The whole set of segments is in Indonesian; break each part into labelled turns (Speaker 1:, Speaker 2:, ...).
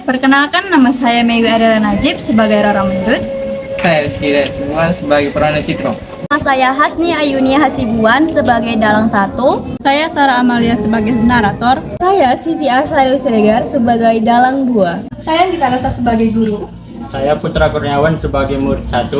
Speaker 1: Perkenalkan, nama saya Mewi Adela Najib sebagai Rara Mendut.
Speaker 2: Saya Rizky semua sebagai peran Citro.
Speaker 3: Nama saya Hasni Ayuni Hasibuan sebagai Dalang 1.
Speaker 4: Saya Sarah Amalia sebagai narator.
Speaker 5: Saya Siti Asari Siregar sebagai Dalang 2.
Speaker 4: Saya Gita Rasa sebagai guru.
Speaker 6: Saya Putra Kurniawan sebagai murid 1.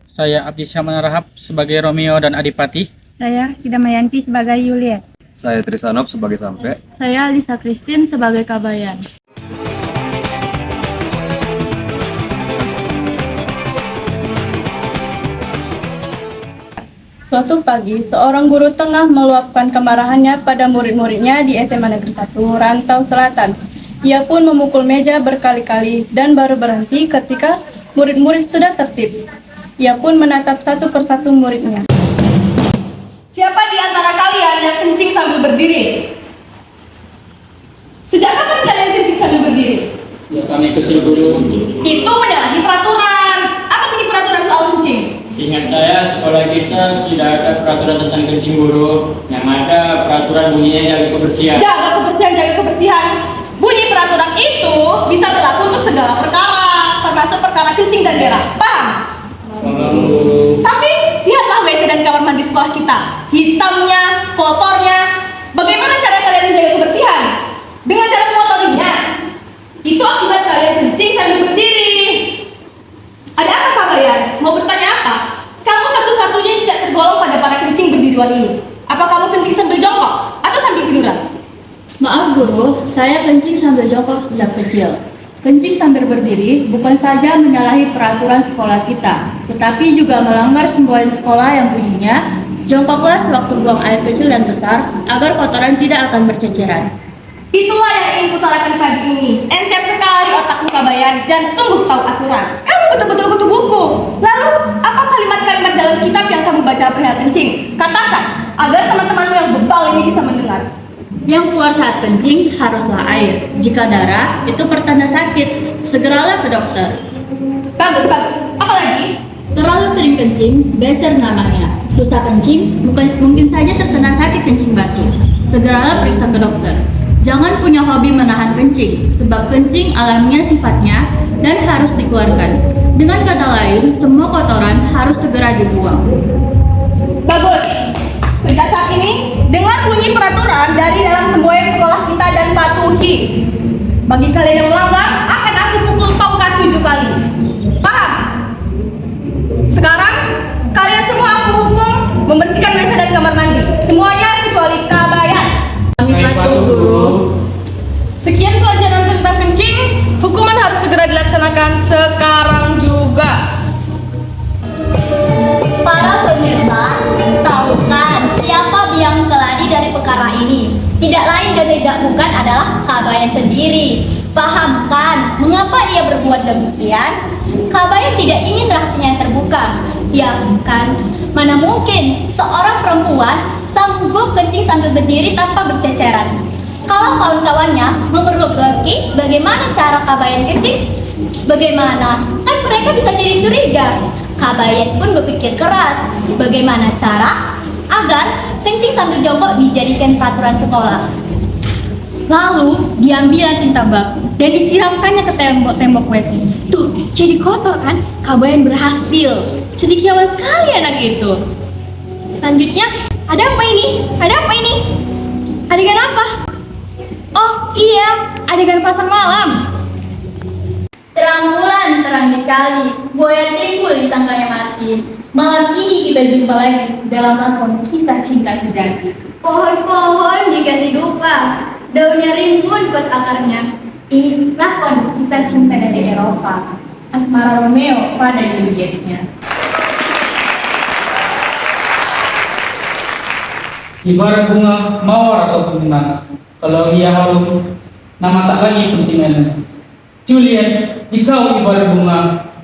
Speaker 2: Saya Abdi Syahman Rahab sebagai Romeo dan Adipati.
Speaker 1: Saya Sida Mayanti sebagai Yuliet.
Speaker 7: Saya Trisanop sebagai Sampe.
Speaker 1: Saya Lisa Christine sebagai Kabayan.
Speaker 4: Suatu pagi, seorang guru tengah meluapkan kemarahannya pada murid-muridnya di SMA Negeri 1 Rantau Selatan. Ia pun memukul meja berkali-kali dan baru berhenti ketika murid-murid sudah tertib. Ia pun menatap satu persatu muridnya.
Speaker 8: Siapa di antara kalian yang kencing sambil berdiri? Sejak kapan kalian kencing sambil berdiri?
Speaker 6: Ya, kami kecil guru.
Speaker 8: Itu menyalahi peraturan. Apa bunyi peraturan soal kencing?
Speaker 6: Seingat saya, sekolah kita tidak ada peraturan tentang kencing guru. Yang ada peraturan bunyinya jaga kebersihan.
Speaker 8: Jaga kebersihan. Bunyi peraturan itu bisa berlaku untuk segala perkara, termasuk perkara kencing dan berak. Paham?
Speaker 6: Paham, guru.
Speaker 8: Tapi lihatlah WC dan kamar mandi sekolah kita. Hitamnya, kotornya. Bagaimana cara kalian menjaga kebersihan? Dengan cara mengotorinya. Itu akibat kalian kencing sambil berdiri. Ada apa kabarnya? Mau bertanya apa? Kamu satu-satunya yang tidak tergolong pada para kencing berdirian ini. Apa kamu kencing sambil jongkok atau sambil tiduran?
Speaker 1: Maaf guru, saya kencing sambil jongkok sejak kecil. Kencing sambil berdiri bukan saja menyalahi peraturan sekolah kita, tetapi juga melanggar semboyan sekolah yang bunyinya, jongkoklah sewaktu buang air kecil dan besar agar kotoran tidak akan berceceran.
Speaker 8: Itulah yang ingin kutarakan pagi ini. Encer sekali otakmu Kabayan dan sungguh tahu aturan. Kamu betul-betul kutu buku. Lalu, apa kalimat-kalimat dalam kitab yang kamu baca perihal kencing? Katakan, agar teman-temanmu yang bebal ini bisa mendengar.
Speaker 1: Yang keluar saat kencing haruslah air. Jika darah, itu pertanda sakit. Segeralah ke dokter.
Speaker 8: Bagus. Apalagi?
Speaker 1: Terlalu sering kencing, beser namanya. Susah kencing, mungkin saja terkena sakit kencing batu. Segeralah periksa ke dokter. Jangan punya hobi menahan kencing, sebab kencing alamiah sifatnya dan harus dikeluarkan. Dengan kata lain, semua kotoran harus segera dibuang.
Speaker 8: Bagus. Sejak saat ini, dengar bunyi peraturan dari dalam semboyan sekolah kita dan patuhi. Bagi kalian yang melanggar, akan aku pukul tongkat 7 kali. Paham? Sekarang, kalian semua aku hukum membersihkan WC dan kamar mandi. Semuanya kecuali Kabayan.
Speaker 6: Kami patuh, guru.
Speaker 8: Sekian pelajaran tentang kencing. Hukuman harus segera dilaksanakan sekarang juga.
Speaker 3: Para pemirsa, tahu kan siapa biang keladi dari perkara ini? Tidak lain dan tidak bukan adalah Kabayan sendiri. Paham kan mengapa ia berbuat demikian? Kabayan tidak ingin rahasianya terbuka. Ya kan, mana mungkin seorang perempuan sanggup kencing sambil berdiri tanpa berceceran. Kalau kawan-kawannya memergoki bagaimana cara Kabayan kencing? Bagaimana? Kan mereka bisa jadi curiga. Kabayan pun berpikir keras, bagaimana cara agar kencing sambil jongkok dijadikan peraturan sekolah.
Speaker 5: Lalu diambil tinta bak dan disiramkannya ke tembok-tembok WC. Tuh, jadi kotor kan? Kabayan berhasil. Cendekiawan sekali anak itu. Selanjutnya, ada apa ini? Adegan apa? Oh iya, adegan pasar malam.
Speaker 3: Terang bulan, terang dikali, buaya timbul disangkanya mati.
Speaker 5: Malam ini kita jumpa lagi dalam lakon kisah cinta sejati.
Speaker 3: Pohon-pohon dikasih dupa, daunnya rimbun kuat akarnya.
Speaker 5: Ini lakon kisah cinta dari Eropa. Asmara Romeo pada Julietnya.
Speaker 2: Ibarat bunga mawar atau bunga, kalau ia harum, nama tak lagi pentingannya. Juliet, dikau ibarat bunga,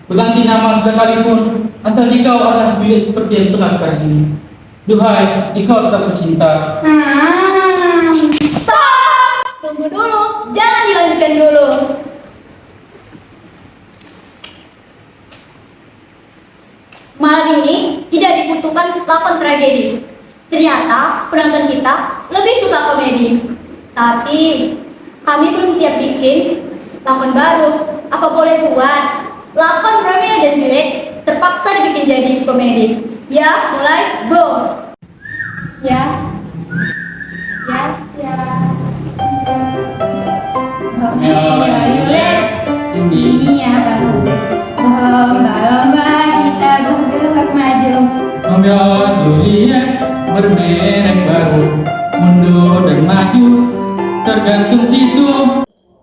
Speaker 2: berganti nama sekalipun, asal dikau adalah Juliet seperti yang tengah sekarang ini. Duhai, dikau tetap bercinta.
Speaker 3: Stop! Tunggu dulu, jangan dilanjutkan dulu. Malam ini tidak dibutuhkan lakon tragedi. Ternyata penonton kita lebih suka komedi. Tapi kami belum siap bikin lakon baru, apa boleh buat? Lakon Romeo dan Juliet terpaksa dibikin jadi komedi. Ya, mulai, go! Ya. Romeo dan Juliet, dunia baru. Lomba-lomba kita bergerak maju.
Speaker 2: Romeo Juliet bermerek baru, mundur dan maju, tergantung situ.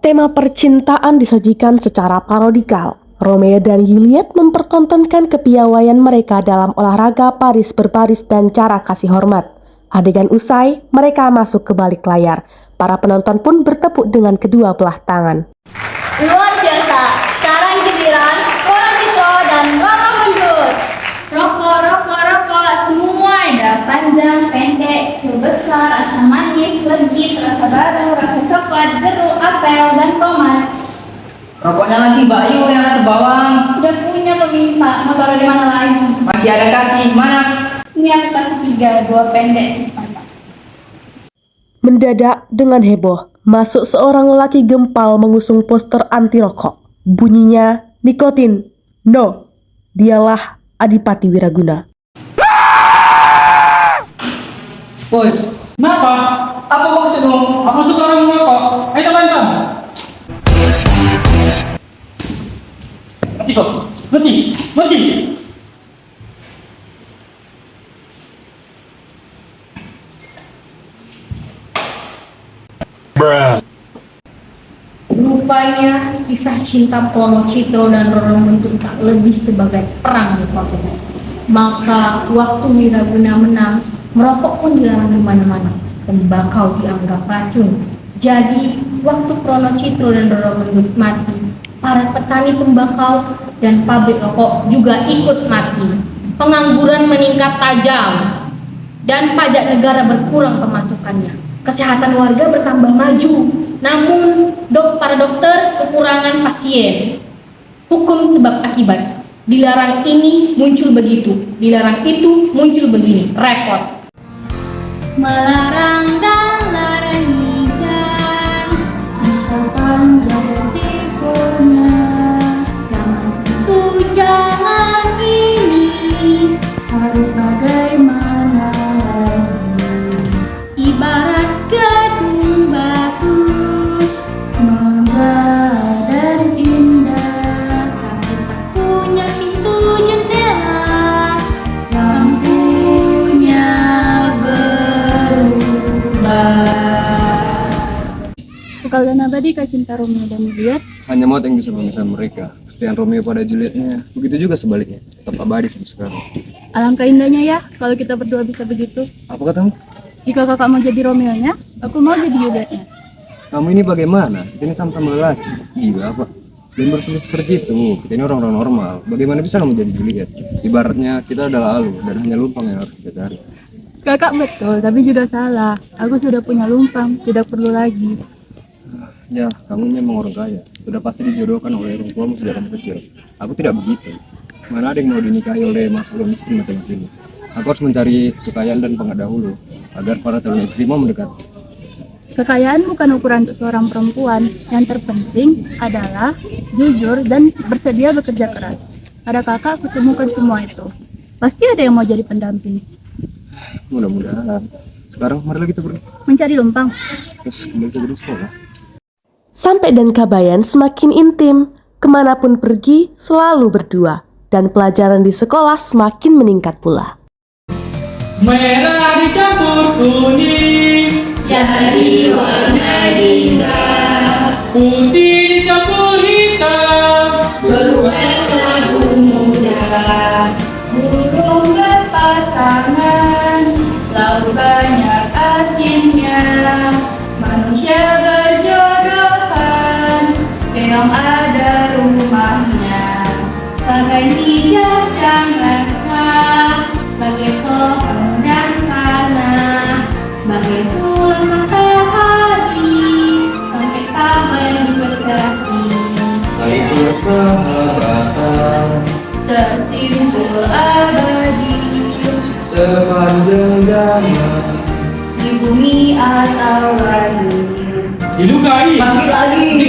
Speaker 9: Tema percintaan disajikan secara parodikal. Romeo dan Juliet mempertontonkan kepiawaian mereka dalam olahraga baris berbaris dan cara kasih hormat. Adegan usai, mereka masuk ke balik layar. Para penonton pun bertepuk dengan kedua belah tangan.
Speaker 3: Luar biasa. Sekarang giliran Roro Citro dan Roro Mundur.
Speaker 5: Rokok, semua ada panjang, pendek, kecil, besar, rasa manis, legit, rasa batu, rasa coklat, jeruk, apel, dan tomat.
Speaker 10: Rokoknya lagi Bayu yang rasa bawang.
Speaker 5: Sudah punya peminta, mau taruh di mana lagi?
Speaker 10: Masih ada kaki, mana?
Speaker 5: Ini aku kasih 3, 2 pendek, simpan.
Speaker 9: Mendadak dengan heboh, masuk seorang lelaki gempal mengusung poster anti rokok. Bunyinya nikotin. No, dialah Adipati Wiraguna.
Speaker 10: Woi,
Speaker 2: Kenapa?
Speaker 10: apa maksudmu?
Speaker 2: Aku suka orang merokok. Ayo teman-teman. Mati kok. Mati.
Speaker 5: Rupanya kisah cinta Roro Citro dan Roro Mundur tak lebih sebagai perang di kota. Maka waktu Wiraguna menang, merokok pun dilarang di mana-mana. Tembakau dianggap racun. Jadi waktu Roro Citro dan Roro Mundur mati, para petani tembakau dan pabrik rokok juga ikut mati. Pengangguran meningkat tajam dan pajak negara berkurang pemasukannya. Kesehatan warga bertambah maju, namun para dokter kekurangan pasien. Hukum sebab akibat. Dilarang ini muncul begitu, dilarang itu muncul begini, repot.
Speaker 3: Melarang dan larangikan, misalkan jauh resikonya. Jangan itu, jangan ini, harus bagaimana lagi. Ibarat gedung bagus, megah dan indah, tapi tak punya pintu jendela, lampunya berubah.
Speaker 4: Kekal dan abadi cinta Romeo dan Juliet.
Speaker 7: Hanya maut yang bisa memisahkan mereka. Kesetiaan Romeo pada Julietnya, begitu juga sebaliknya. Tetap abadi sampai sekarang.
Speaker 4: Alangkah indahnya ya kalau kita berdua bisa begitu.
Speaker 7: Apa katamu?
Speaker 4: Jika kakak mau jadi Romeo-nya, aku mau jadi Juliet-nya.
Speaker 7: Kamu ini bagaimana? Kita ini sama-sama lelaki. Gila apa? Dan berpikir seperti itu. Kita ini orang-orang normal. Bagaimana bisa kamu jadi Juliet? Ibaratnya kita adalah Alu dan hanya Lumpang yang harus kita cari.
Speaker 4: Kakak betul, tapi juga salah. Aku sudah punya Lumpang, tidak perlu lagi.
Speaker 7: Ya, kamu ini memang orang kaya. Sudah pasti dijodohkan oleh orang tuamu sejak kamu kecil. Aku tidak begitu. Mana ada yang mau dinikahi oleh masalah miskin macam ini. Aku harus mencari kekayaan dan pangkat dahulu agar para calon istri mau mendekat.
Speaker 4: Kekayaan bukan ukuran untuk seorang perempuan. Yang terpenting adalah jujur dan bersedia bekerja keras. Pada kakak aku temukan semua itu. Pasti ada yang mau jadi pendamping.
Speaker 7: Mudah-mudahan. Sekarang mari kita pergi.
Speaker 4: Mencari Lumpang.
Speaker 7: Terus kembali ke gedung sekolah.
Speaker 9: Sampai dan Kabayan semakin intim. Kemanapun pergi selalu berdua. Dan pelajaran di sekolah semakin meningkat pula.
Speaker 2: Merah dicampur kuning,
Speaker 3: Jadi warna indah,
Speaker 2: putih dicampur hitam.
Speaker 3: berubah lagu muda.
Speaker 5: Burung berpasangan, laut banyak asinnya. Manusia berjodohan, keong ada rumahnya. Bagai hijau dan resah, bagai pohon dan tanah, bagai bulan matahari, sampai kabar berserasi.
Speaker 2: Saling bersahabatan
Speaker 5: Tersimpul abadi
Speaker 2: sepanjang zaman.
Speaker 5: di bumi atau langit.
Speaker 2: Dilukai.
Speaker 10: Lagi.